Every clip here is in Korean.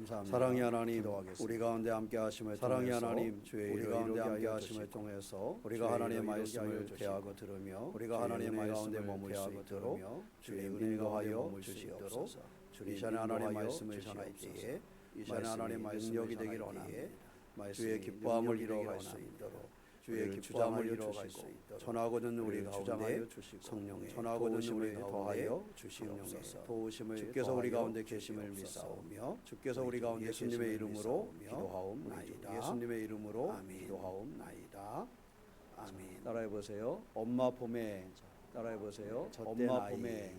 감사합니다. 사랑의 하나님, 기도하겠습니다. 우리 가운데 함께 하심을 사랑의 통해서 하나님, 주의 우리 일을 가운데 이루게 함께 하여 하심을 주시고, 통해서 주의 우리가 하나님의 일을 말씀을 이루게 하여 대하고 주시고, 들으며 주의 우리가 하나님의 은혜 가운데 가운데 머물 수 대하고 있도록 들으며 주의 주의 인도하여 인도하여 머물 수 있도록 주시옵소서. 이 시간에 하나님의 말씀을 주시옵소서. 전할 때에 이 이 시간에 시간에 하나님의 말씀을 능력이 전할 되기를 때에 원합니다. 주의 기뻐함을 능력이 이루어갈 되기를 수 원합니다. 있도록 주의 주의 기뻐함을 주장하여 이루어갈 주시고, 수 있도록 전하고 듣는 우리 주의 가운데 주장하여 주시고, 성령의 전하고 듣는 도우심을 우리 가운데 더하여 주시옵소서. 성령의 도우심을 주께서 더하여 우리 가운데 계심을 주시옵소서. 믿사오며 주께서 우리 가운데 예수님의 계심을 이름으로 믿사오며 기도하옵나이다. 예수님의 이름으로 기도하옵나이다. 아멘. 따라해 보세요. 엄마 봄에 따라해 보세요. 엄마 봄에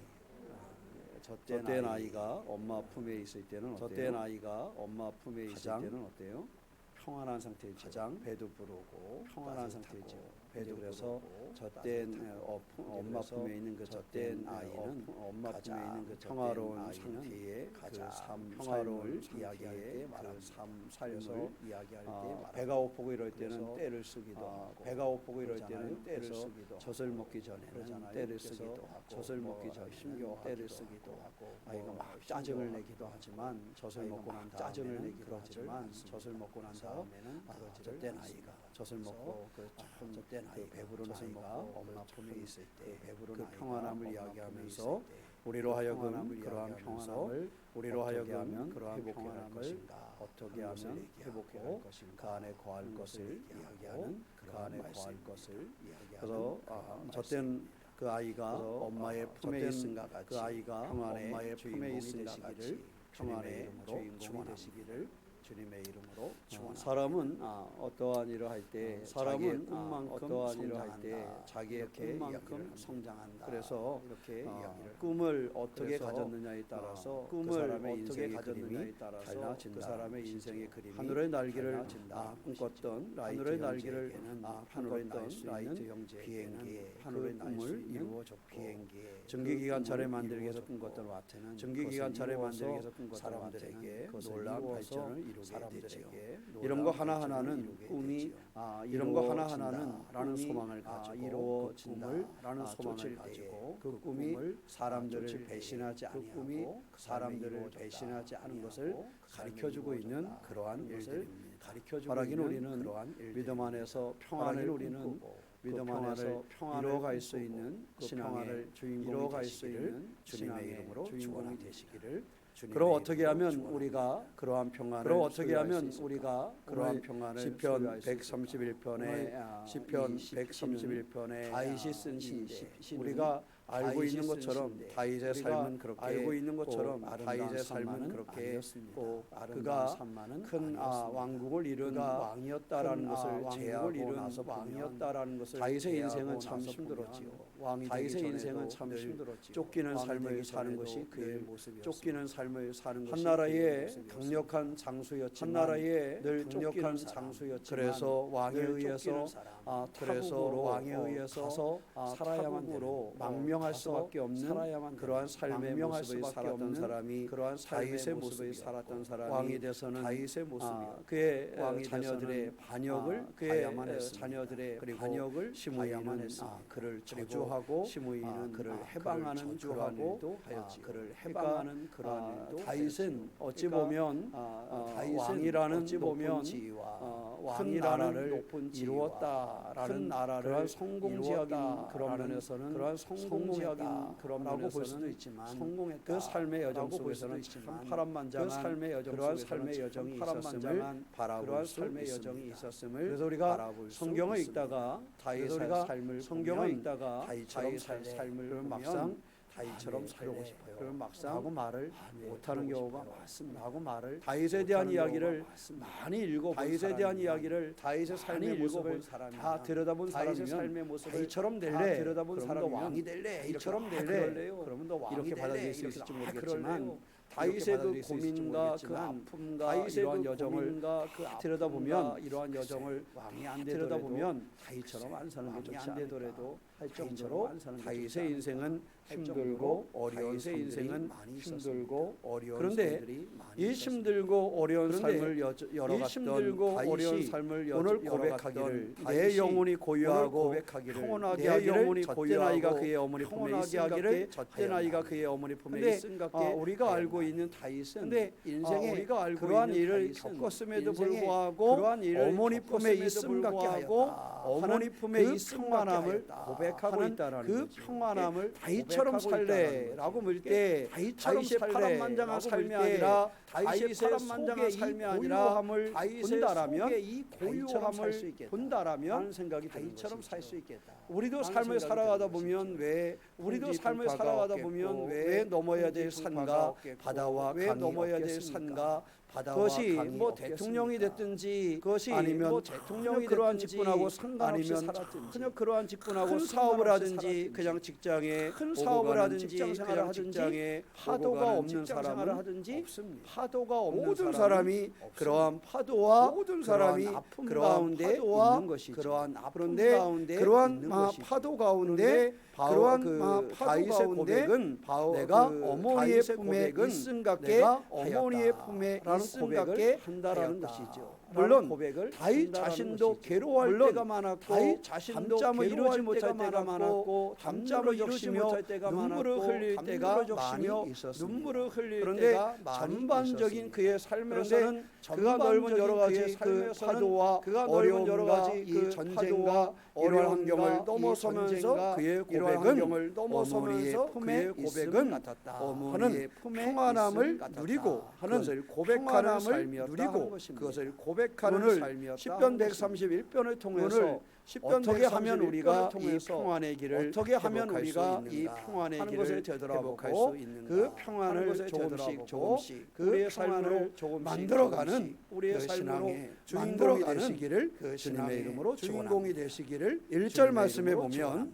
저때 나이가 엄마 품에 있을 때는 어때요? 저때 나이가 엄마 품에 있을 때는 어때요? 평안한 상태이죠. 가장 배도 부르고 평안한 상태이죠. 배도 그래서 저땐 엄마 품에 있는 그 저땐 아이는 엄마 품에 있는 그 평화로운 상태의 그삶 평화로운 이야기할 때 그삶 삶을 이야기할 때 배가 고프고 이럴 때는 때를 쓰기도 하고 배가 고프고 이럴 때는 때를 쓰기도 젖을 먹기 전에는 때를 쓰기도 하고 젖을 먹기 전에 힘겨워 때를 쓰기도 하고 아이가 막 짜증을 내기도 하지만 젖을 먹고 난 짜증을 내기도 하지만 젖을 먹고 난 다음에는 저땐 아이가 젖을 먹고 저땐 아이 배부른 아이가 엄마 품에 있을 때 그 평안함을 이야기하면서 우리로 하여금 그러한 평안함을 우리로 하여금 그러한 평안함을 어떻게 하면 회복하고 그 안에 거할 것을 이야기하는 그 안에 거할 것을 그래서 저땐 그 아이가 엄마의 품에 있은가 같이 그 아이가 엄마의 품에 있은 시기를 평안의 주인공이 되시기를 주님의 이름으로 축원합니다. 사람은 어떠한 일을 할 때 사람은 어떠한 일을 할 때 자기의 꿈만큼 성장한다. 그래서 이렇게 꿈을 어떻게 가졌느냐에 따라서 꿈을 어떻게 가졌느냐에 따라서 달라진다. 그 사람의 인생의 그림이 하늘의 날개를 꿈꿨던 하늘의 날개를 꿈꿨던 라이트 형제 비행기에 하늘의 꿈을 이루어졌고 비행기에 전기기관차를 만들기 위해서 꿈꿨던 와트는 전기기관차를 만들기 위해서 꿈꿨던 사람들에게 놀라운 발전을 이루게 사람들에게 이런 거 하나하나는 꿈이 이런 거 하나하나는 라는 소망을 가지고 이루어진다라는 소망을 가지고 그 꿈이 사람들을 배신하지 아니하고 사람들을 배신하지 않은 것을 가르쳐주고 있는 그러한 것을 가르쳐주고 있는 우리는 그러한 믿음 안에서 평안을 우리는 믿음 안에서 이루어갈 수 있는 신앙을 이루어갈 수 있는 주님의 이름으로 주인공이 되시기를. 그럼 어떻게 하면 우리가 그러한 평안을 어떻게 하면 우리가 그러한 평안을 시편 131편에 시편 131편에 다윗이 쓴 시인데 우리가 알고 있는 것처럼 다윗의 삶은 그렇게 알고 있는 것처럼 다윗의 삶은 그렇게 그가 큰 왕국을 이룬 왕이었다라는 것을 제하고 나서 왕이었다라는 것을 다윗의 인생은 참 힘들었지요. 다윗의 인생은 참 힘들었지요. 쫓기는 삶을 사는 것이 그의 모습이었습니다. 쫓기는 삶을 사는 것이 한 나라의 강력한 장수였지만 한 나라의 늘 강력한 장수였지만 그래서 왕에 의해서 왕에 의해서 살아야만 되는 망명할 수밖에 없는 그러한 삶의 모습을 살았던 사람이 그러한 다윗의 모습을 살았던 사람이 왕이 돼서는 다윗의 모습이 그의 자녀들의 반역을 그의 자녀들의 반역을 시므이는 그를 저주하고 시므이는 그를 해방하는 그러한 일도 하였지요. 그를 해방하는 그러한 일도 다윗은 어찌 보면 왕이라는 높은 지위와 왕이라는 높은 이루었다라는 그러한 성공지역인 그런 면에서는 그러한 성공지역인 그런 면에서는 볼 수도 있지만 성공했다. 그 삶의 여정 속에서는 참 파란만장한 그 삶의 여정 그러한 삶의 여정이 있었음을 바라볼 수 있습니다. 그래서 우리가 성경을 읽다가 다윗의 삶을 성경을 읽다가 다윗처럼 살 삶을 보면 막상 다윗처럼 살고 싶어요. 그럼 막상 하고 말을 못하는 경우가 많습니다. 하고 말을 다윗에 대한 이야기를 많이 읽어본 다윗에 대한 이야기를 다윗의 삶의 모습을 다 들여다본 사람이면 삶의 모습을 다윗처럼 될래? 들여다본 사람이면 왕이 될래? 이처럼 될래? 그러면 너 왕이 이렇게 받아들일 수 있을지 모르겠지만 다윗의 그 고민과 그 아픔과 다윗의 이러한 여정을 들여다보면 이러한 여정을 왕이 안 되더라도 다윗처럼 안 사는 게 좋지 않을까? 할 정도로 다윗의 인생은 힘들고 어려운 인생은 힘들고 어려운 그런데 이 힘들고 어려운 삶을 열어갔던 다윗이 오늘 고백하기를 내 영혼이 고요하고 평온하게 하기를 젖된 아이가 그의 어머니 품에 있음같게 젖된 아이가 그의 어머니 품에 있음같게 우리가 알고 있는 다윗은 인생에 우리가 알고 그러한 일을 겪었음에도 불구하고 어머니 품에 있음같게 하고 어머니 품에 이 평안함을 고백하고 있다라는 그 평안함을 다윗처럼 살래라고 물 때 다윗의 파란만장한 삶이 아니라 다윗의 파란만장한 삶이 아니라 본다라면 이 고요함을 본다라면 생각이 다윗처럼 살 수 있겠다. 우리도 삶을 살아가다 보면 왜 넘어야 될 산과 바다와 왜 넘어야 될 산과 그것이 뭐 대통령이 됐든지 그것이 아니면 대통령이 그러한 직분하고 상관없이 전혀 그러한 직분하고 사업을 하든지 그냥 직장에 큰 사업을 하든지 직장 생활을 하든지 파도가 없는 사람을 하든지 없습니다. 파도가 없는 모든 사람이 그러한 파도와 모든 사람이 아픔 가운데 있는 것이죠. 그러한 아픔 가운데 그러한 파도 가운데 그러한 다윗의 고백은 내가 어머니의 품에 있음같게 어머니의 품에 있음같게 한다라는 것이죠. 물론 다윗 자신도 괴로워할 때가 많았고 잠잠을 이루지 못할 때가 많았고 잠잠을 이루지 못할 때가 많았고 눈물을 흘릴 때가 많이 있었습니다. 눈물을 흘릴 그런데 전반적인 그의 삶에서는 그가 넓은 여러 가지 그 파도와 그가 넓은 여러 가지 그 전쟁과 이러한 환경을 넘어서면서 그의 고백은 어머니의 품의 고백은 어머니의 평안함을 누리고 하는 것을 고백하는 삶이었다. 그것을 고백하는 삶이었다. 시편 131편을 통해서 어떻게 하면 우리가 이 평안의 길을 어떻게 하면 우리가 이 평안의 길을 되돌아볼 수 있는가? 그 평안을 조금씩 우리의 삶으로 만들어가는 우리의 삶으로 주인공이 되시기를 주님의 이름으로 주인공이 되시기를 1절 말씀에 보면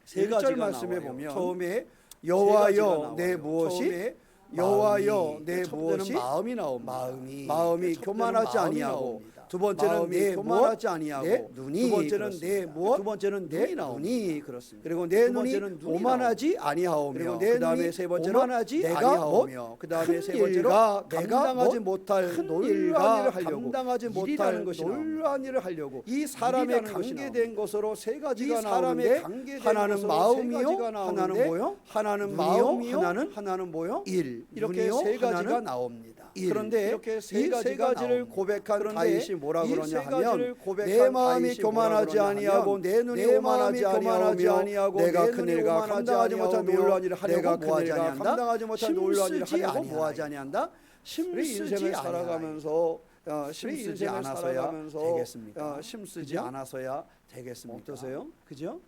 1절 말씀에 보면 처음에 여호와여 내 무엇이 여호와여 내 무엇이 마음이 나옵니다. 마음이 교만하지 아니하고 두 번째는 내 교만하지 아니하고 눈이 두 번째는 내 무엇 두 번째는 내 눈이 그렇습니다. 그리고 내 눈이 오만하지 아니하오며 그다음에 세 번째로 오만하지 아니하오며 그다음에 세 번째로 내가 감당하지 못할 놀라운 일을 하려고 감당하지 못할 놀라운 일을 하려고 이 사람의 관계된 것으로 세 가지가 나오는데 하나는 마음이요 하나는 뭐요 하나는 마음이요 하나는 뭐요 일 이렇게 세 가지가 나옵니다. 그런데 이렇게 세 가지를 고백한 다윗이 뭐라 그러냐 하면 내 마음이 교만하지 아니하고 내 눈이 오만하지 아니하고 내가 그늘과 감당하지 못한 놀라운 일을 하려고 뭐하지 아니한다. 감당하지 못한 놀라운 일을 하려고 뭐하지 아니한다. 힘쓰지 살아가면서 힘쓰지 않아서야 되겠습니까? 힘쓰지 않아서야 되겠습니까? 어떠세요? 그죠?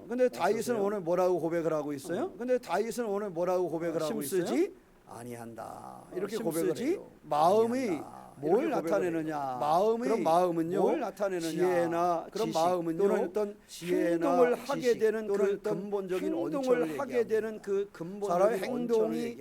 근데 다윗은 오늘 뭐라고 고백을 하고 있어요? 근데 다윗은 오늘 뭐라고 고백을 하고 있어요? 힘쓰지 아니한다. 이렇게 고백을 해요. 마음이 뭘 나타내느냐? 그런 마음은요. 뭘 나타내느냐? 지혜나 그런 마음은요. 또는 어떤 행동을 하게 되는 그 근본적인 행동을 하게 되는 그 근본적인 행동이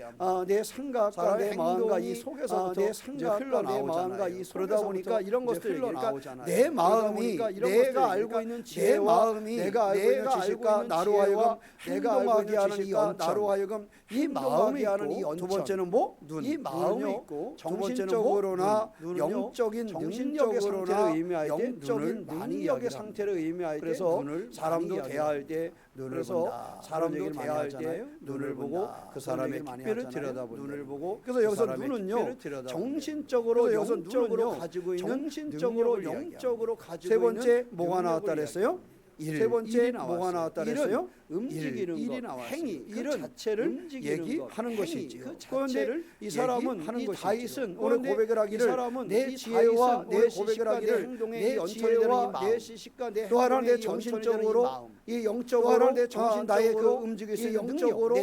내 생각과 내 마음과 이 속에서부터 내 생각과 내 마음과 이 그러다 보니까 이런 것들이 흘러나오잖아요. 내 마음이 내가 알고 있는 내 마음이 내가 알고 있는 지식과 나로 하여금 행동하게 하는 이 나로 하여금 이 마음이 하는 이 두 번째는 뭐? 눈. 이 마음이 있고 정신적으로나 영적인 능력의 상태를 의미할 때 영적인 능력의 상태를 의미할 때 그래서 사람도 대할 때 눈을 본다. 사람도 대할 때 눈을 보고 그 사람의 깊이를 들여다본다. 눈을 보고 그래서 여기서 눈은요 정신적으로 영적으로 가지고 있는 정신적으로 영적으로 가지고 세 번째 뭐가 나왔다 그랬어요? 세 번째 뭐가 나왔다 그랬어요? 움직이는 것, 행위, 그 자체를 얘기하는 것이지요. 그런데 이 사람은 이 다윗은 오늘 고백을 하기를 내 지혜와 내 고백을 하기를 내 지혜와 내 지식과 내 또 하나 내 정신적으로 이 영적으로 내 정신 나의 그 움직일 수 있는 영적으로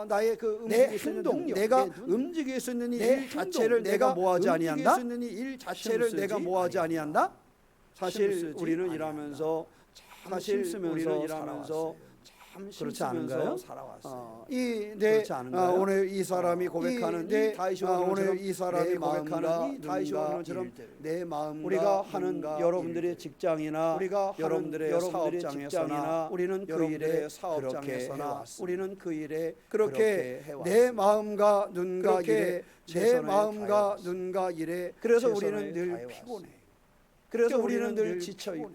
나의 그 내 행동 내가 움직일 수 있는 일 자체를 내가 뭐하지 아니한다? 일 자체를 내가 뭐하지 아니한다? 사실 우리는 일하면서 참 참 그렇지 않은가요? 살아왔어요. 그렇지 않은가요? 오늘 이 사람이 고백하는 이 다윗이 오늘 이 사람이 고백하는 이 다윗이 오늘처럼 내 마음과 우리가 하는 여러분들의 직장이나 우리가 여러분들의 사업장에서나 우리는 그 일에 사업장에서나 우리는 그 일에 그렇게 내 마음과 눈과 일에 내 마음과 눈과 일에 그래서 우리는 늘 피곤해. 그래서 우리는 늘 지쳐 있고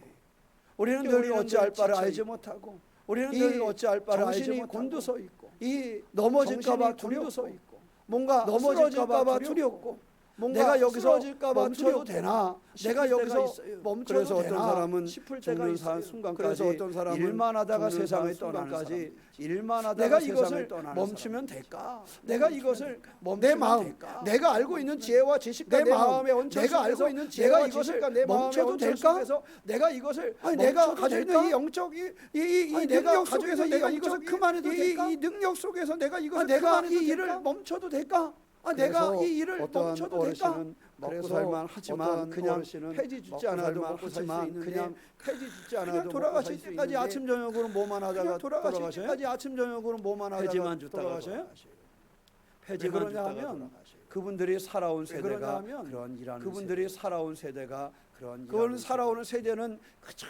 우리는 늘 어찌할 바를 알지 못하고 우리는 늘 어찌할 바를 알지 못하고 곤두서 있고 이 넘어질까봐 두려워서 있고 뭔가 넘어질까봐 두렵고 뭔가 내가 여기서 멈춰도 되나? 내가 여기서 멈춰도 되나? 어떤 사람은 죽는 순간까지 그래서 어떤 사람은 일만 하다가 세상을 떠나는까지 일만 하다가 내가 이것을 멈추면 될까? 내가 이것을 내 마음, 내가 알고 있는 지혜와 지식과 내 마음의 원천 내가 알고 있는 지혜와 지식과 내 멈춰도 될까? 내가 이것을 내가 가지고 있는 이 영적 이 내가 가지고 있는 내가 이것을 그만해도 될까? 이 능력 속에서 내가 이것을 내가 이 일을 멈춰도 될까? 내가 이 일을 멈춰도 될까? 먹고 살만 하지만 그냥 폐지 주지 않아도 먹고 살만 그냥 폐지 주지 않아도 돌아가실 때까지 아침 저녁으로 뭐만 하다가 돌아가실 때까지 아침 저녁으로 뭐만 하다가 폐지만 줬다가 돌아가셔요? 폐지만 줬다가 하면 그분들이 살아온 세대가 그런 일하는 그분들이 살아온 세대가 그런 살아오는 세대는 그저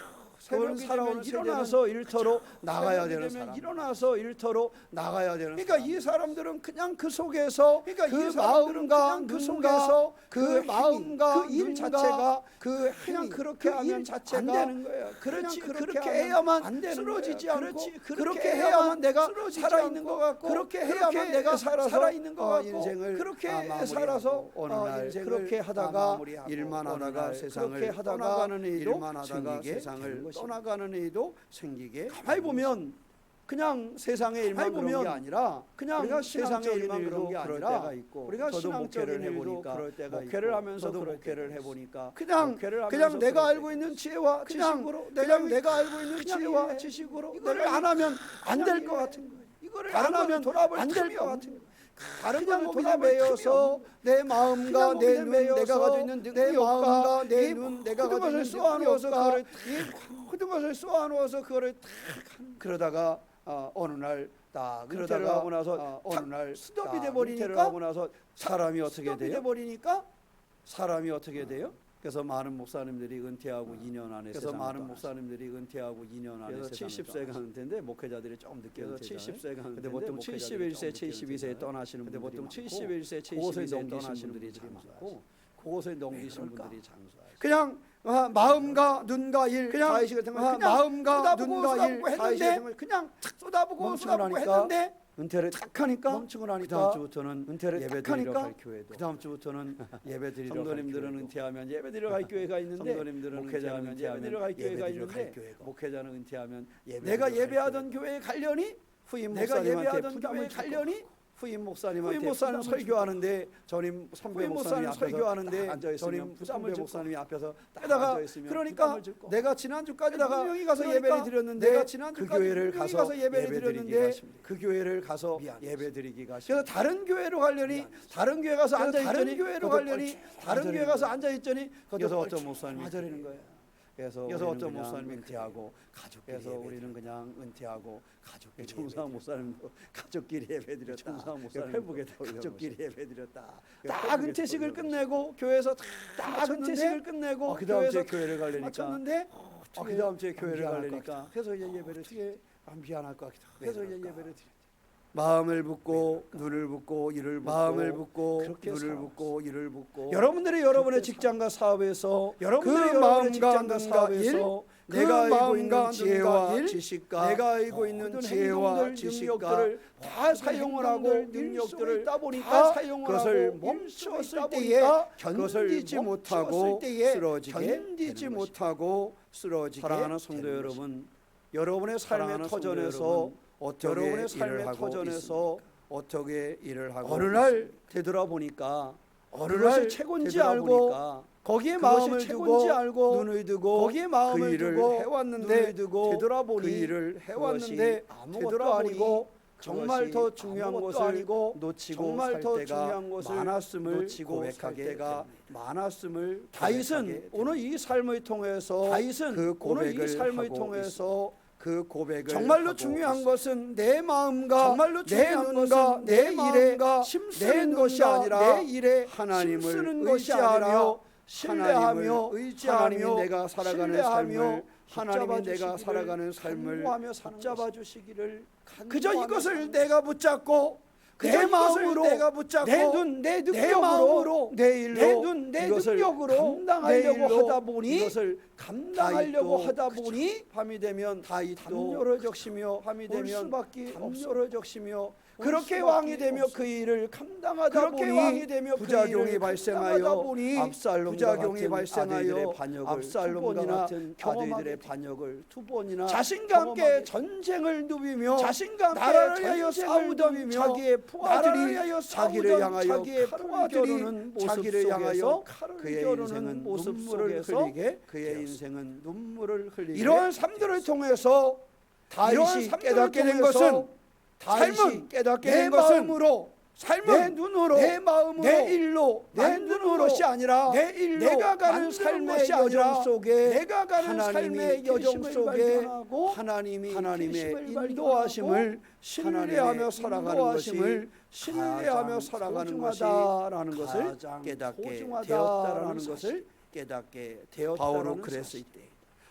그건 살아오는 일어나서 일터로 나가야 되는 사람. 일어나서 일터로 나가야 되는. 그러니까 이 사람들은 그냥 그 속에서 그러니까 그 마음과 그 속에서 그 마음과 그 일 자체가 그 그냥 그렇게 하면 자체가 안 되는 거예요. 그렇지 그렇게 해야만 쓰러지지 않고 그렇게 해야만 내가 살아 있는 것 같고 그렇게 해야만 내가 살아 있는 것 같고 인생을 그렇게 살아서 어느 날 그렇게 하다가 일만 하다가 세상을 떠나가는 일만 하다가 세상을 떠나가는 일도 생기게 가만히 보면 그냥 세상의 일만 그런 게 아니라 그냥 세상의 일만 그런 게 아니라 우리가 신앙적인 일도 그럴 때가 목회를 하면서도 목회를 해보니까 그냥 내가 알고 있는 지혜와 지식으로 그냥 내가 알고 있는 지혜와 지식으로 이거를 안 하면 안 될 것 같은 거예요. 이거를 안 하면 안 될 것 같은 거예요. 다른 것에 매여서 내 마음과 내 눈 내가 가지고 있는 내 마음과 내 눈 내가 가지고 있는 쏘아놓아서 그거를 모든 것을 쏘아놓아서 그거를 탁 그러다가 어느 날 딱 은퇴를 하고 나서 어느 날 스톱이 돼 버리니까 하고 나서 사람이 어떻게 돼요? 사람이 어떻게 돼요? 그래서 많은 목사님들이 은퇴하고 2년 안에 그래서 많은 목사님들이 은퇴하고 2년 안에 70세 가는 텐데 목회자들이 조금 늦게 은퇴 70세 가는 근데 보통 71세, 72세에 떠나시는 분들이 보통 71세, 72세에 떠나시는 분들이 많고 그곳에 넘기신 분들이 장수하시고 그냥 마음과 눈과 일 그냥 마음과 눈과 일 했는데 그냥 쏟아보고 했는데 은퇴를 탁 하니까 멈추고 나니까 그 다음 주부터는 은퇴를 예배드리러 갈 교회도 그 다음 주부터는 예배드리러 성도님들은 은퇴하면 예배드리러 갈 교회가 있는데 성도님들은 목회자는 예배드리러 갈 교회가 있는데 목회자는 은퇴하면 내가 예배하던 교회에 가려니 후임 목사님한테 교회에 가려니 후임 목사님 설교하는데 전임 선배 목사님 설교하는데 전임 선배 목사님이 앞에서 따다가 그러니까 내가 지난주까지다가 분명히 가서 예배를 드렸는데 내가 지난주 그 교회를 가서 예배를 드렸는데 그 교회를 가서 예배드리기가 그래서 다른 교회로 가려니 다른 교회 가서 앉아 있더니 다른 교회 가서 앉아 있더니 거기서 어떤 목사님이 맞으려는 거예요. 그래서 어떤 목사님 은퇴하고 가족께서 우리는 그냥 은퇴하고 가족끼리 정상 목사님도 가족끼리 예배드렸다. 정상 목사님 회복에다 가족끼리 예배드렸다. 딱 은퇴식을 끝내고 교회에서 딱 은퇴식을 끝내고 그 다음 주에 교회를 가려니까 마쳤는데 그 다음 주에 교회를 가려니까 그래서 이제 예배를 드리게 미안할 것 같기도 하고 그래서 이제 예배를 드리게 마음을 붓고 눈을 붓고 이를 붓고 마음을 붓고 눈을 붓고 이를 붓고 여러분의 직장과 사업에서 그 마음과 눈과 일 내가 알고 있는 지혜와 지식과 내가 알고 있는 지혜와 지식들을 다 사용을 하고 능력들을 다 보니까 그것을 멈추었을 때에 견디지 못하고 쓰러지게 사랑하는 성도 여러분 여러분의 삶의 터전에서 여러분의 삶의 터전에서 어떻게 일을 하고 어느 날 되돌아보니까 어느 날 최고인지 알고 거기에 마음을 두고 알고 눈을 두고 거기에 마음을 두고 해왔는데 되돌아보니 그 일을 해왔는데 아무것도 아니고 정말 더 중요한 것을 놓치고 살 때가 많았음을 고백할 때가 많았음을 다윗은 오늘 이 삶을 통해서 그 고백을 하고 있습니다. 그 고백을 정말로 하고 중요한 있습니다. 것은 내 마음과 정말로 내 중요한 눈과 것은 내 내 일에 마음과 힘쓰는 내 것이 눈과 아니라 내 일에 하나님을 힘쓰는 것이 것이 아니라 아니라 신뢰하며 하나님을 의지하며 하나님이 내가 살아가는 신뢰하며 삶을 하나님이 붙잡아 내가 주시기를 살아가는 삶을 간구하며 붙잡아 주시기를 그저 간구하며 이것을 사는 내가 붙잡고 그저 내 이것을 마음으로 내가 붙잡고 내 눈, 내 내 능력으로 마음으로 내 일로 내 눈, 내 이것을 능력으로 감당하려고 내 일로 하다 보니 이것을 감당하려고 다윗도 하다 그쵸. 보니 밤이 되면 다윗도 담요를 적시며 밤이 올 되면 수밖에 담요를 적시며 올 그렇게 수밖에 왕이 되며 없어. 그 일을 감당하다 그렇게 보니 왕이 되며 그 부작용이 일을 감당하다 발생하여 보니 압살롬과 부작용이 같은 발생하여 아들들의 반역을 압살롬과 두 번이나 같은 아들들의 경험하게 반역을 두 번이나 자신과 함께 경험하게 전쟁을 누비며 자신과 함께 나라를 위하여 전쟁을 싸우던 누비며 자기의 나라를 부하들이 위하여 자기를 싸우던 향하여 자기의 칼을 부하들이 겨루는 모습 자기를 향하여 속에서 그의 겨루는 인생은 모습 눈물을 속에서 흘리게 그의 인생은 눈물을 흘리게 이러한 삶들을 통해서 다윗이 깨닫게 된 통해서 것은 다윗이 삶은 깨닫게 내 된 것은 마음으로 삶은 내 눈으로 내 마음으로 내 일로 내 만드는 눈으로 것이 아니라 내 일로 내가 가는 만드는 삶의 것이 아니라 여정 속에 내가 가는 하나님이 삶의 여정 계심을 속에 발견하고 하나님의 계심을 인도하심을 신뢰하며 하나님의 살아가는 것이 인도하심을 신뢰하며 가장 살아가는 것이 소중하다라는 것을 가장 깨닫게 소중하다라는 되었다라는 사실. 것을 깨닫게 되었다라는 바울은 사실. 그랬을 때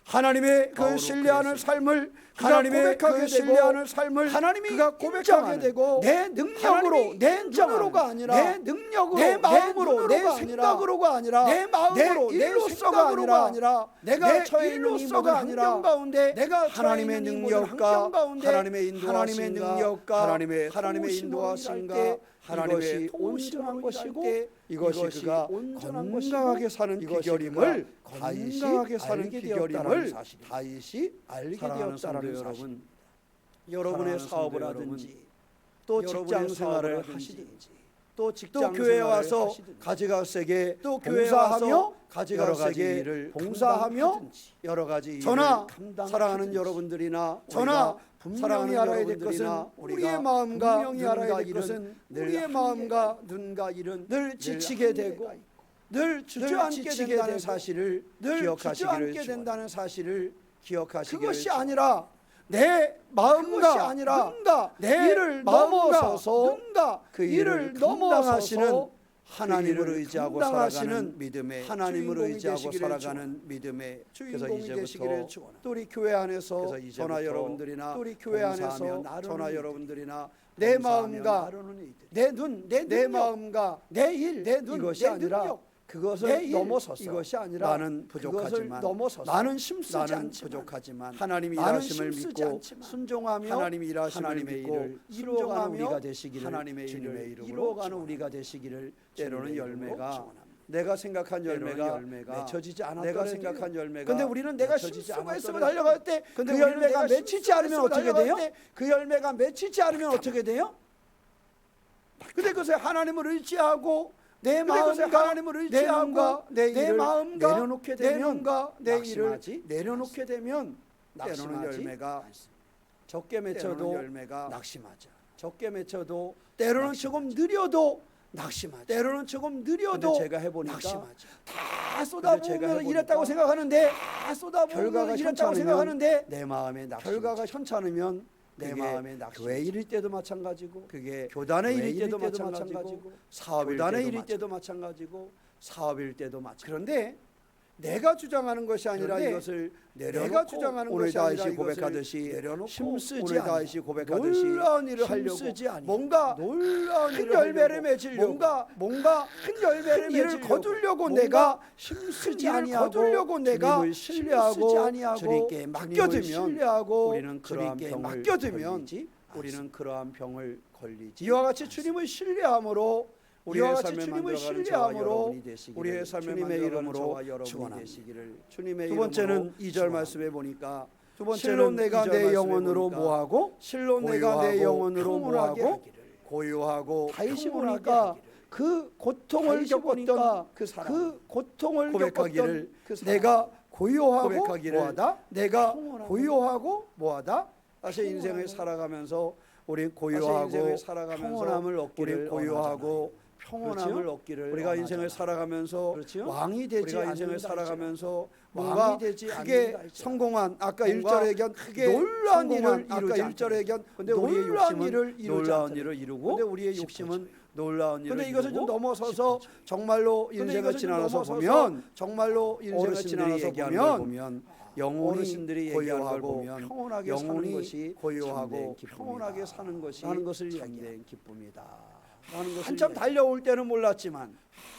하나님의 그 바울은 신뢰하는 그랬을 삶을 하나님의 고백하게 그 되고 신뢰하는 삶을 하나님이 그가 고백하게 고백하게 되고 내 능력으로 내 눈으로가 아니라 내 능력으로 내 마음으로 내 눈으로가 생각으로가 아니라 내 마음으로 내 내 일로서가 생각으로가 아니라 내가 내 처해 있는 이 모든 일로서가 환경 아니라 가운데 내가 하나님의 처해 있는 이 모든 능력과 환경 가운데 하나님의 인도하심과 하나님의 능력과 하나님의 하나님의 인도하심과 하나님의 이것이 온전한 것이고 이것이 그가 온전한 건강하게 사는 이것이 비결임을 그가 다윗이 건강하게 사는 알게 비결임을 되었다는 사실. 다윗이 알게 사랑하는 되었다는 성도 사실. 여러분, 여러분의 사랑하는 사업을 성도 하든지 또 여러분의 직장 사업을 생활을 하든지, 하시든지 또 또 직장 교회에 생활을 와서 하시든지 가지가세게 또 교회에 와서 여러 가지가세게 가지 일을 봉사하며 감당하든지 여러 가지 일을 저나 사랑하는 여러분들이나 저나 사랑하는 분명히 알아야 될 여러분들이나 것은 우리의 마음과 분명히 알아야 눈과 될 일은 것은 우리의 마음과 눈과 일은 늘 지치게 되고 늘 주저앉게 지치게 된다는 되는 사실을 늘 기억하시기를 주저앉게 축원합니다. 된다는 사실을 기억하시기를 그것이 축원합니다. 아니라 내 그것이 마음과 아니라 눈과 내 일을 마음과 넘어서서 눈과 그 일을 일을 넘어서시는 넘어서서 하나님을 그 의지하고 일을 살아가는 감당하시는 믿음의 하나님을 주인공이 의지하고 되시기를 살아가는 믿음의 주인공이 그래서 되시기를 이제부터 축원합니다. 또 우리 교회 안에서 그래서 저나 이제부터 여러분들이나 또 우리 교회 안에서 봉사하며 나누는 저나 일들이 여러분들이나 내 봉사하며 마음과 나누는 일들이 내 눈, 내 내 마음과 내 일, 내 눈, 이것이 내 아니라 능력, 그것을 내 일, 넘어서서 이것이 아니라 나는 그것을 부족하지만 넘어서서 나는 힘쓰지 나는 않지만 부족하지만 하나님이 나는 일하심을 힘쓰지 믿고 않지만 순종하며 하나님이 일하심을 하나님의 믿고 일을 순종하며 이루어가는 우리가 되시기를 하나님의 주님의 일을 이름으로 이루어가는 축원합니다. 우리가 되시기를 때로는 때로는 열매가 열매가 내가 생각한 때로는 열매가 열매가 맺혀지지 내가 않았더라도 생각한 열매가 근데 우리는 내가 맺혀지지 심수가 있으면 않았더라도 달려갈 때 근데 그 우리는 열매가 내가 맺히지 심수가 않으면 있으면 어떻게 달려갈 돼요? 그 열매가 맺히지 않으면 어떻게 돼요? 근데 그것에 하나님을 의지하고 내 마음과 하나님을 의지하고 내 일을 마음과 내려놓게 되면 내 눈과 내 일을 낙심하지 내려놓게 되면 때로는 낙심하지 열매가 않습니다. 적게 맺혀도 열매가 낙심하자. 적게 맺혀도 때로는 조금 느려도 낙심하자. 때로는 조금 느려도 근데 제가 해보니까 낙심하자. 다 제가 쏟아부으면 해보니까 이랬다고 생각하는데 다 결과가 쏟아부으면 이랬다고 현찮으면 생각하는데 내 마음에 낙심. 결과가 현찮으면 내 그게 마음에 낙심. 교회 일일 때도 마찬가지고 그게 교단의 교회 일일 때도 일일 때도 마찬가지고 사업일 교단의 때도 일일 때도 마찬가지고 사업일 때도 마찬가지. 그런데 내가 주장하는 것이 아니라 그런데 이것을 내가 내가 주장하는 오늘 것이 아니라 다윗이 이것을 고백하듯이 내려놓고 힘쓰지 오늘 아니라 다윗이 고백하듯이 놀라운 일을 하려고 힘쓰지 아니라 뭔가 놀라운 큰 일을 열매를 하려고 맺으려고 뭔가 큰 열매를 큰 일을 맺으려고 거두려고 뭔가 내가 힘쓰지 일을 아니하고 거두려고 내가 주님을 신뢰하고 힘쓰지 아니하고 주님께 맡겨두면 신뢰하고 우리는 그러한 주님께 병을 맡겨두면 걸리지 우리는 그러한 병을 걸리지 이와 같이 주님을 신뢰함으로 우리의 이와 같이 삶을 주님을 만들어가는 저와 신뢰함으로 여러분이 되시기를 우리의 삶을 주님의 만들어가는 이름으로 저와 여러분이 축원합니다. 되시기를 주님의 두 번째는 이름으로 2절 축원합니다. 말씀에 보니까 두 실로 번째는 내가 이절 내 말씀에 영혼으로 보니까 뭐하고 실로 내가 내 고요하고 영혼으로 평온하게 뭐하고 하기를. 고요하고 다윗이 평온하게 보니까 하기를. 그 고통을 다윗이 겪었던 보니까 그 사람 그 고통을 고백하기를 겪었던 그 사람 내가 고요하고 고백하기를 뭐하다? 내가 평온하고 고요하고 뭐하다? 사실 평온하고 인생을 살아가면서 우리 인생을 고요하고 살아가면서 평온함을 얻기를 우리 고요하고 평온함을 얻기를 우리가 원하잖아요. 인생을 살아가면서 그렇지요? 왕이 되지 우리가 인생을 않는다 살아가면서 뭔가 왕이 되지 크게 않는다 했잖아요. 성공한 아까 뭔가 1절에 얘기한 크게 놀라운 성공한 일을 아까 이루지 1절에 얘기한 근데 우리의 놀라운 욕심은 일을 이루지 놀라운 않더라. 일을 이루고 근데 우리의 욕심은 놀라운 일을 근데 이것을 좀 이루고 넘어서서 정말로 근데 인생을 이것을 좀 지나서 넘어서서 보면 정말로 인생을 어르신들이 지나서 얘기하는 걸 보면 영혼이 어르신들이 고요하고 얘기하는 걸 보면 평온하게 사는 영혼이 것이 고요하고 참된 기쁨이다. 평온하게 사는 것이 하는 것을 참된 기쁨이다. 하는 것을 한참 달려올 때는 몰랐지만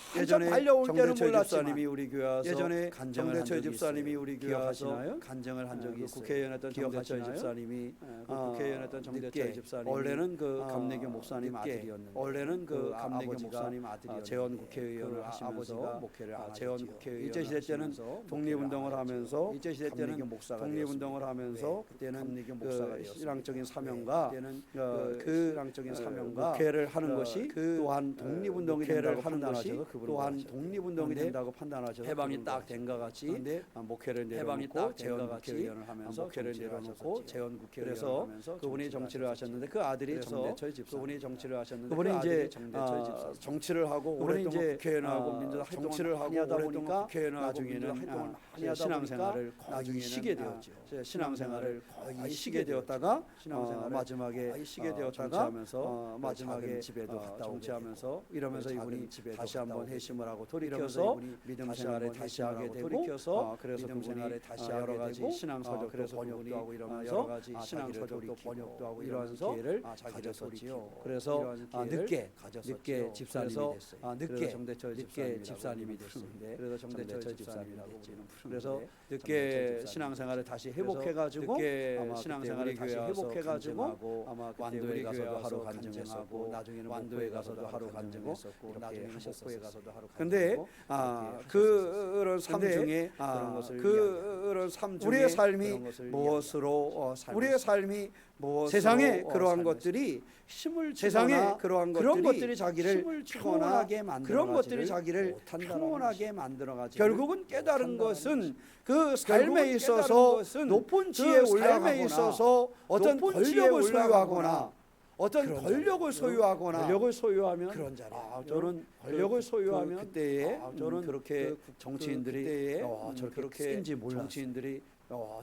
한참 예전에 달려올 때는 정대철 몰랐지만 집사님이 우리 교회 와서 예전에 간증을 정대철 한 적이 집사님이 있어요. 우리 교회 와서 기억하시나요? 간증을 한 적이 그 있어요. 국회의원했던 정대철 기억하시나요? 집사님이 국회의원했던 정대철 늦게 집사님이 원래는 그 감내교 목사님 늦게 아들이었는데 원래는 그 감내교 아버지가 목사님 아들이었는데 재원 국회의원을 그 하시면서 아버지가 목회를 안 재원 하셨지요. 국회의원 일제 시대 때는 하시면서 독립운동을 하면서 일제 시대 때는 감리교 목사가 독립운동을 하면서 그때는 감리교 그 목사가 되었습니다. 신앙적인 사명과 그때는 그 신앙적인 사명과 목회를 하는 것이 그 또한 독립운동이 목회를 된다고 하는 것이 판단하셔서 또한 독립운동이 그런데 된다고 판단하셔서 해방이 그분을 딱 된 것 같이 그런데 목회를 해방이 내려놓고 딱 재원 된것 같이 국회의원을 하면서 목회를 정치를 내려놓고 하셨었지요. 재원 국회의원을 그래서 하면서 그분이 정치를 정치를 하셨는데 그 아들이 그래서 정대철 집사. 그분이 정치를 하셨는데 그분이 그 이제 아들이 정대철 집사. 정치를 하고 그분이 오랫동안 이제 국회의원하고 민주당 활동을 정치를 하고 많이 하다 오랫동안 보니까 국회의원하고 나중에는 민주당 활동을 많이 하다 신앙생활을 보니까 거의 나중에는 쉬게 되었죠. 신앙생활을 거의 쉬게 되었다가 신앙생활을 마지막에 거의 쉬게 되었다가 정치하면서 마지막에 작은 집에도 갔다 오게 정치하면서 이러면서 작은 이분이 집에도 다시 갔다 한번 오게 회심을 하고 이러면서 돌이켜서 이분이 믿음 다시 생활에 한번 다시 회심을 하게 하고 되고 돌이켜서 그래서 믿음 그분이 생활에 다시 여러 하게 가지 되고 신앙서적도 그래서 번역도 그분이 하고 이러면서 여러 가지 자기를 신앙서적도 돌이키고 번역도 하고 이러면서 이러면서 기회를 자기를 가졌었지요. 돌이키고 그래서 이러한 기회를 늦게 가졌었지요. 집사님이 그래서 됐어요. 늦게 그래서 정대철 늦게 집사님이라고 집사님이 부르는데 됐었는데 그래서 정대철 정대철 집사님이라고 집사님이라고 우리는 부르는데 그래서 늦게 신앙생활을 다시 회복해가지고 늦게 아마 신앙생활을 다시 회복해가지고 아마 완도에 가서도 하루 간증했고 간증하고 나중에는 완도에 가서도 하루 간증했었고 이렇게 나중에 하셨었어요. 목포에 가서도 하루 근데 간증하고 그런 삶 근데 중에 그런 것을 그런 삶 중에 우리의 삶이 그런 것을 무엇으로 우리의 삶이 무엇으로 세상에 그러한 삶을 것들이 힘을 세상에 주거나 그런 그런 것들이 것들이 자기를 힘을 주거나 평온하게 만들어 그런 것들이 자기를 평온하게 만들어가지 결국은 깨달은 것은 그 삶에 결국은 있어서 깨달은 것은 높은 지에 그 삶에 올라가거나 있어서 어떤 높은 지에 권력을 올라가거나 소유하거나 어떤 그런 권력을 소유하거나 권력을 소유하면 그런 자리에 저는 권력을 소유하면 그때에 저는 그렇게 정치인들이 그때에 저렇게 그렇게 센지 몰랐어요. 정치인들이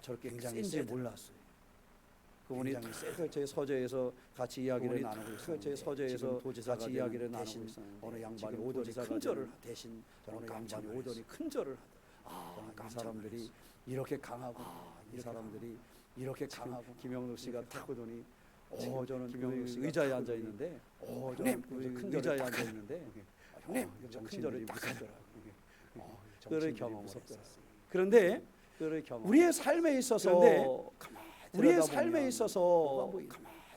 저렇게 굉장히 센지 세더라고요. 몰랐어요. 그분이 굉장히 세더라고요. 제 서재에서 같이 이야기를 그분이 나누고 제 있었는데 서재에서 지금 도지사가 같이 되는 이야기를 나누고 대신 있었는데 어느 양반이 지금 오더니 도지사가 큰절을 되는 대신 어느 저는 양반이 깜짝 오더니 큰절을 아, 이 깜짝 사람들이 놀랐어요. 이렇게 강하고 이 이렇게 사람들이 이렇게 강하고 김영록 씨가 딱 보더니 저는 김영록 그 씨가 의자에 딱 앉아 있는데 형님, 저는 그 큰 의자에 절을 앉아 있는데 형님, 정치인들이 딱 무섭더라고요. 그를 그를 경험을 무섭더라. 했었어요. 그런데 그를 경험. 우리의 삶에 있어서 그런데 우리의 들여다보면 삶에 있어서 뭐가 보이나?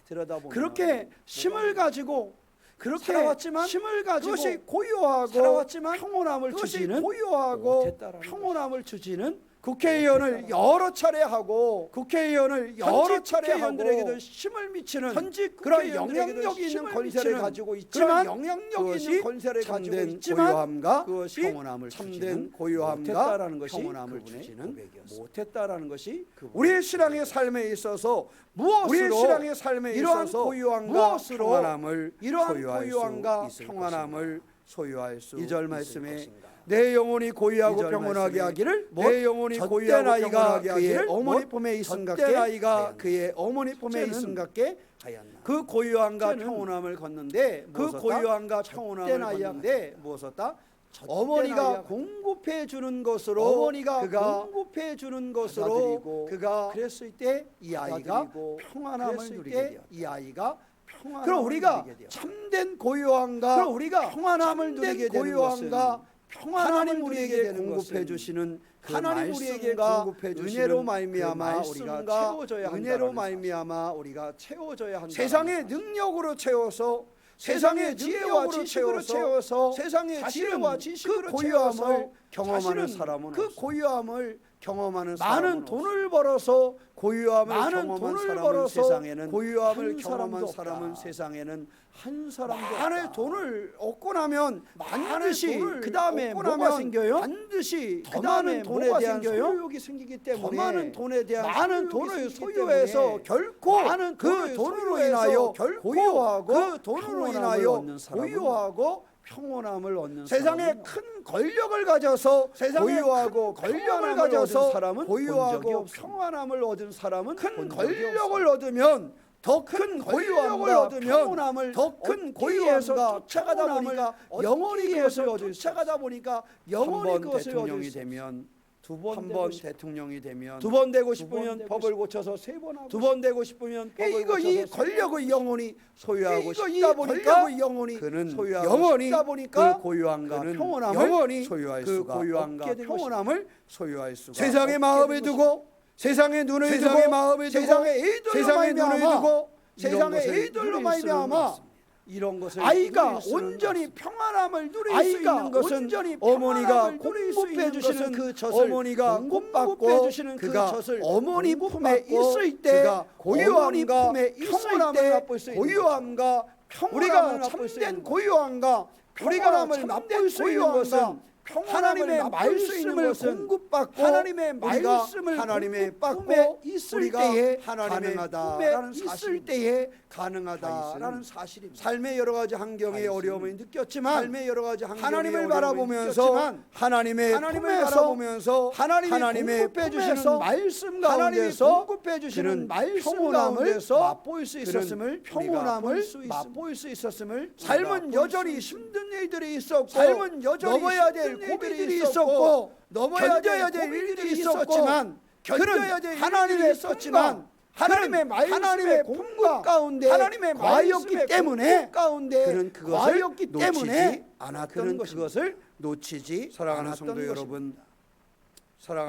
들여다보면 그렇게 힘을 가지고 그렇게 살아왔지만 힘을 가지고 그것이 고요하고 살아왔지만 평온함을 그것이 주지는 고요하고 못했다라는 평온함을 주지는 국회의원을 여러 차례 하고 국회의원을 여러 차례 국회의원들에게도 하고 힘을 미치는 현직 그런 국회의원들에게도 영향력이 있는 힘을 권세를 미치는 가지고 그런 있지만 영향력이 그것이 있는 권세를 가지고 참된 있지만 고요함과 그것이 평온함을 참된 주지는 고요함과 못했다라는 것이 평온함을 그분의 주지는 고백이었습니다. 못했다라는 것이 우리의 신앙의 삶에 있어서 무엇으로 우리의 신앙의 삶에 이러한 있어서 고요함과 무엇으로 평안함을 이러한 소유할 고요함과 수 있을 평안함을 소유할 수 2절 있을 말씀에 것인가. 내 영혼이 고요하고 2절 평온하게 말씀에 하기를 내 영혼이 젖된 고요하고 아이가 평온하게 그의 하기를 어머니 못 품에 있은 젖된 같게 아이가 그의 어머니 품에 첫째는 있은 같게 하였나. 그 고요함과 첫째는 평온함을 걷는데 그 무엇었다? 고요함과 젖된 평온함을 아이가 걷는데 무엇었다? 젖된 어머니가 아이가 공급해 주는 것으로 어머니가 그가 공급해 주는 것으로 받아들이고 그가 그랬을 때 이 아이가 받아들이고 평안함을 그랬을 누리게 때 되었다. 이 아이가 평안함을 그럼 우리가 누리게 되었다. 참된 고요함과 그럼 우리가 평안함을 참된 누리게 되는 고요함과 것은 평안함을 하나님 누리게 우리에게 되는 공급해 것은 주시는 그 하나님 우리에게 말씀과 공급해 주시는 은혜로 그 말미암아 우리가 말씀과 채워져야 은혜로 한다는 말미암아 우리가 채워져야 한다. 세상의 능력으로 채워서 세상의 세상의 지혜와 능력으로 지식으로 채워서 세상의 사실은 지혜와 지식으로 그 고요함을 채워서 경험하는 사실은 사람은 그 없어. 고요함을 경험하는 많은 사람은 돈을 벌어서 고요함을 많은 경험한 돈을 사람은 벌어서 세상에는 고요함을 한 경험한 사람도 사람은 없다. 세상에는 한 사람도 많은 없다. 돈을 얻고 나면 반드시 돈을 그 다음에 얻고 뭐가 나면 생겨요? 반드시 더 그 다음에 많은 돈에 뭐가 대한 생겨요? 소유욕이 생기기 더 때문에 많은 돈에 대한 많은 소유욕이 돈을 생기기 소유해서 때문에 결코 많은 그 돈을 돈으로 소유해서 인하여 결코 고요하고 그 돈으로 평온함을 인하여 얻는 사람은 고요하고 평온함을 얻는 세상에 사람은 큰 권력을 가져서 세상에 고유하고 큰 권력을 평안함을 가져서 얻은 사람은 고유하고 고유하고 평안함을 얻은 사람은 큰 본 적이 권력을 얻으면 더 큰 권력을 얻으면 평온함을 더 큰 고유에서 고유함과 쫓아가다 평온함을 보니까 영원히 얻기 그것을 위해서 얻을 수 쫓아가다 보니까 영원히 한번 그것을 대통령이 얻을 수 되면 두번 한 되고 번 싶- 대통령이 되면 두 번 되고 번 싶으면 되고 법을 싶- 고쳐서 세 번 하고 두 번 되고 싶으면 법을 이거 이 고쳐서 권력의 영혼이 소유하고 이거 이 싶다 보니까 권력의 영혼이 그는 소유하고 영원히 싶다 보니까 그 고유함과 그는 평온함을 영원히 소유할 그 수가 고유함과 없게 된 평온함을 소유할 수가 세상의 없게 마음에 된 두고 세상의 눈을 세상의 두고 마음에 두고 세상의 이들로 세상의 눈을 말미암아 두고 세상의 이런 것을 이들로 누릴 수는 말미암아 없습니다. 이런 것을 아이가 누릴 수는 온전히 없습니다. 평안함을 누릴 수 아이가 있는 것은 온전히 어머니가 평안함을 누릴 수 공급해 있는 주시는 것은 그 젖을 어머니가 공급받고 공급해 주시는 그 그가 젖을 어머니 품에 공급받고 있을 때 그가 고유함과 어머니 품에 있을 평온함을 때 맛볼 수 있는 고유함과 우리가 맛볼 수 참된 있는 고유함과 우리가 평온함을 맛볼 수 있는 것은 하나님의 말씀을 공급받고 하나님의 우리가 말씀을 하나님의 공급받고 품에 있을 우리가 때에 하나님의 가능하다라는 품에 있을 사실입니다. 때에 가능하다라는 사실입니다. 삶의 여러 가지 환경의 어려움을 느꼈지만 삶의 여러 가지 하나님을 바라보면서 하나님을 바라보면서 하나님의 공급해 주시는 품에서 말씀 하나님이 가운데서 공급해 주시는 그는 말씀 평온함을 가운데서 맛볼 수 있었음을 평온함을 평온함을 맛볼 수 있었음을 삶은 우리가 여전히 볼수 힘든 일들이 있었고 삶은 여전히 넘어야 될 힘든 고비들이 일들이 있었고 넘어야 견뎌야 될 될 고비들이 일들이 있었지만 견뎌야 될 하나님의 일들이 있었지만 하나님의 말씀의 하나님의 공급 가운데 하나님의 과였기 말씀의 때문에 공급 가운데 그는 그것을 과였기 놓치지 때문에 않았던 그는 것입니다. 그것을 놓치지 사랑하는 않았던 성도 것입니다. 여러분,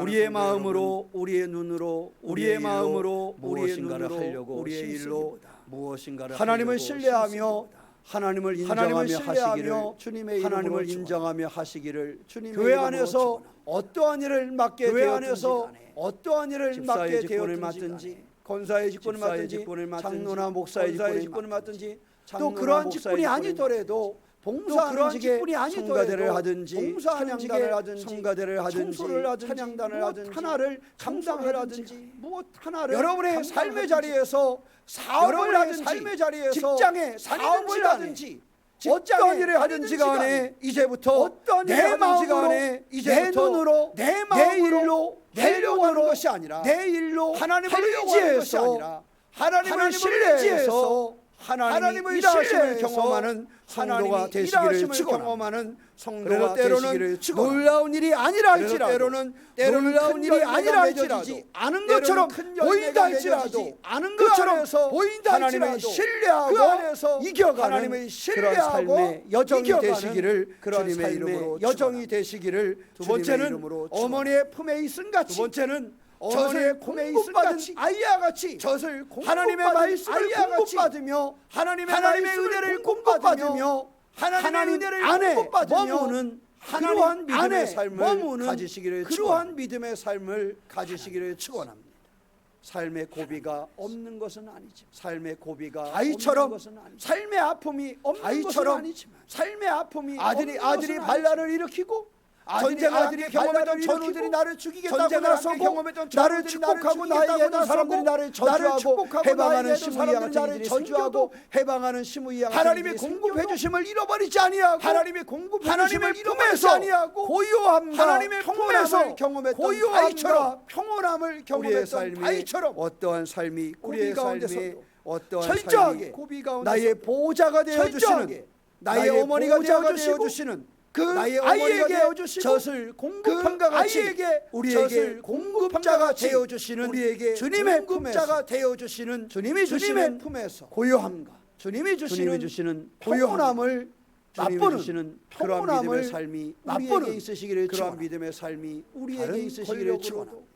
우리의 성도 마음으로, 여러분, 우리의 눈으로 우리의 마음으로, 우리의 무엇인가를 눈으로, 하려고 우리의 우리의 일로 일로 무엇인가를 하나님을 하려고 신뢰하며 신습니다. 하나님을 하나님을 인정하며 하시기를 신뢰하며 주님의 하나님을 이름으로 인정하며 하시기를 주님의 교회 이름으로 안에서 축원합니다. 어떠한 일을 맡게 교회 되었든지 안에서 간에 어떠한 일을 집사의 맡게 직분을 되었든지 맡든지, 간에 권사의 직분을 집사의 맡든지 직분을 맡든지, 장로나 목사의 권사의 직분을 맡든지 또 장로나 그러한 목사의 직분이 직분을 아니더라도 또 봉사하는 그러한 직에 직분이 아니더라도 성가대를 하든지 봉사하는 찬양단을 직에 하든지 성가대를 하든지 청소를 하든지 찬양단을 무엇 하든지 하나를 감당을 하든지 하든지 무엇 하나를 여러분의 감당하든지 삶의 자리에서 사업을 여러분의 하든지 삶의 자리에서 직장에 사업을 하든지 어떤 일을 하든지 간에 이제부터 어떤 일을 내 하든지 마음으로 간에 내 이제부터 눈으로 내 내 마음으로 일로 하려고 하는 하려고 것이 아니라 내 일로 하나님을 하려고 의지해서 하는 것이 아니라 하나님을 신뢰해서 신뢰해서 하나님의 하나님을 일하심을 신뢰해서 경험하는 성도가 하나님이 되시기를 일하심을 축원합니다. 경험하는 성도가 그래서 되시기를 때로는 축원합니다. 놀라운 일이 아니라 그래서 할지라도 때로는 놀라운 큰 일이 열매가 아니라 맺어지지 할지라도 않은 때로는 것처럼 큰 보인다 열매가 할지라도 맺어지지 않은 그 것처럼 안에서 보인다 하나님을 할지라도 신뢰하고 그 안에서 이겨가는 하나님을 그런 신뢰하고 삶의 여정이 이겨가는 되시기를 그런 주님의 삶의 이름으로 여정이 축원합니다. 되시기를 두 주님의 번째는 이름으로 어머니의 품에 있은 같이 두 번째는 젖을 어머니의 품에 있은 공급받은 같이 아이와 같이 젖을 하나님의 공급받은 말씀을 아이와 같이 공급받으며 하나님의 하나님의 말씀을 은혜를 공급받으며 공급받으며 하나님의 하나님 은혜를 안에 공급받으며 머무는 하나님 그러한 믿음의 안에 삶을 머무는 가지시기를 그러한 그러한 믿음의 삶을 가지시기를 축원합니다. 삶의 고비가 없는 것은 아니지만 삶의 고비가 아이처럼 없는 것은 아니지만 삶의 아픔이 없는 것은 아이처럼 아니지만 삶의 아픔이 아들이 없는 것은 반란을 일으키고 아들이 경험했던 전우들이 나를 죽이겠다고 전쟁을 함께 경험했던 나를 전우들이 축복하고 나를 나에게 죽이겠다고 사람들이 나를 저주하고 축복하고 해방하는 나에게 시므이와 같은 사람들이 일들이 저주하고 해방하는 시므이와 같은 하나님이 일들이 공급해 생겨도 주심을 잃어버리지 아니하고 하나님의 공급해 하나님의 주심을 잃어버리지 품에서 아니하고 고요함과 하나님의 평온함을 품에서 경험했던 고요함과 아이처럼 평온함을 우리의 경험했던 삶이 아이처럼 어떠한 삶이 우리의 고비 가운데서도 삶이 어떠한 철저하게 삶이 고비 가운데서 나의 보호자가 되어 주시는 철저하게 나의 어머니가 되어 주시고 주시는 그 나의 어머니가 아이에게 되어주시고 젖을 공급함과 그 같이 아이에게 우리에게 젖을 공급자가 같이 되어 주시는 우리에게 주님의 공급자가 품자가 되어 주시는 주님이 주시는 품에서 고요함과 주님이 주시는 평온함을 맛보는 주시는 그러한 평온함을 믿음의 삶이 맛보는 우리에게 있으시기를 그러한 축원합니다. 믿음의 삶이 다른 우리에게 있으시기를 권력으로도, 축원합니다.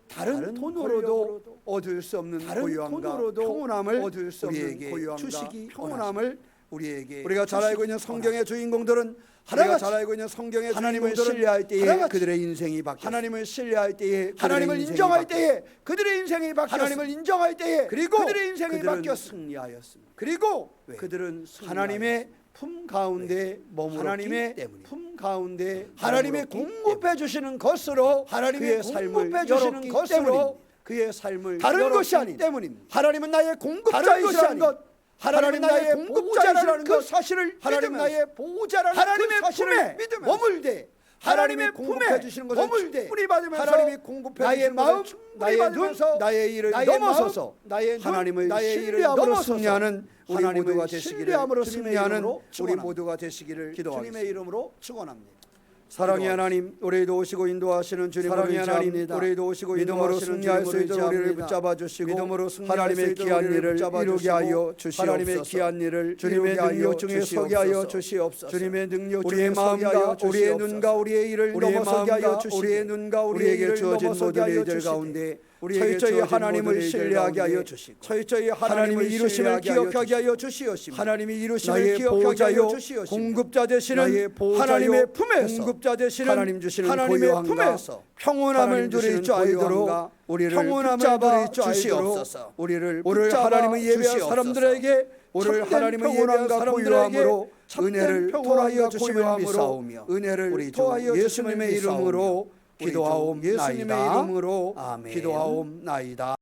다른 돈으로도 얻을 수 없는 다른 고요함과 돈으로도 평온함을 얻을 수 없는 우리에게 고요함과 주시기 평온함을 우리에게 우리가 잘 알고 있는 주시기 성경의 주인공들은 우리가 하나같이 잘 알고 있는 성경의 하나님을 주인공들은 신뢰할 때에 하나같이 그들의 인생이 바뀌었습니다. 하나님을 신뢰할 때에 하나님을 그들의 인정할 인생이 때에 그들의 인생이 바뀌었습니다. 하나님을 인정할 때에 그리고 그들의 인생이 그들은 바뀌었습니다. 승리하였습니다. 그리고 왜? 그들은 하나님의 품 가운데 머물렀기 하나님의 때문에 품 가운데 하나님의 머물렀기 공급해 주시는 것으로 하나님의 그의 삶을 공급해 주시는 열었기 것으로 때문입니다. 그의 삶을 다른 열었기 것이 아닙니다. 때문입니다. 하나님은 나의 다른 것이 공급자이시라는 아닙니다. 것, 하나님 나의 공급자라는 그 사실을 하나님 믿으면서 나의 보호자라는 하나님의 그 사실을 품에 믿으면서 머물되 하나님의 하나님의 공급해 품에 주시는 것을 머물되 충분히 받으면서 하나님이 공급해 나의 주시는 마음, 것을 나의 충분히 눈, 받으면서 나의 일을 나의 넘어서서 마음, 나의 눈, 하나님의 나의 일을 신뢰함으로 넘어서서 승리하는 우리 하나님의 모두가 되시기를 신뢰함으로 주님의 승리하는 이름으로 우리 축원합니다. 모두가 되시기를 기도하겠습니다. 주님의 이름으로 축원합니다. 사랑의 하나님, 우리도 오시고 인도하시는 주님을 사랑의 의지합니다. 우리도 오시고 믿음으로 인도하시는 승리할 수 주님을 있도록 우리를 의지합니다. 붙잡아 주시고 믿음으로 승리할 하나님의 수 있도록 귀한 우리를 일을 붙잡아 이루게 주시고 하여 주시옵소서. 하나님의 귀한 일을 주님의 이루게 하여 능력 중에 서게 하여 주시옵소서. 주님의 능력 우리의 중에 서게 하여 마음과 우리의 주시옵소서. 눈과 우리의 일을 우리의 넘어서게 하여 마음과 주시고 우리의 눈과 우리의 우리에게 일을 주어진 넘어서게 모든 하여 일들 주시되 가운데 우리에게 철저히 주어진 하나님을 모든 일들 신뢰하게 하여 가운데 주시고 철저히 하나님의 하나님을 이루심을 신뢰하게 기억하게 하여 하여 주시옵시며 하나님이 이루심을 나의 기억하게 보호자요 하여 주시옵시며 공급자 나의 되시는 보호자요 하나님의 품에서 공급자 되시는 하나님 주시는 하나님의 고요함과 품에서 평온함을 하나님 누릴 주시는 줄 알도록 고요함과 우리를 평온함을 붙잡아 누릴 줄 주시옵소서. 알도록 우리를 오늘 붙잡아 하나님을 예배한 주시옵소서. 사람들에게 오늘 참된 하나님을 예배한 평온함과 사람들에게 고요함으로 은혜를 참된 토하여 평온함과 주심을 고요함으로 믿사오며 은혜를 우리 주 토하여 예수님의 주심을 이름으로 믿사오며 기도하옵나이다. 예수님의 이름으로 아멘. 기도하옵나이다.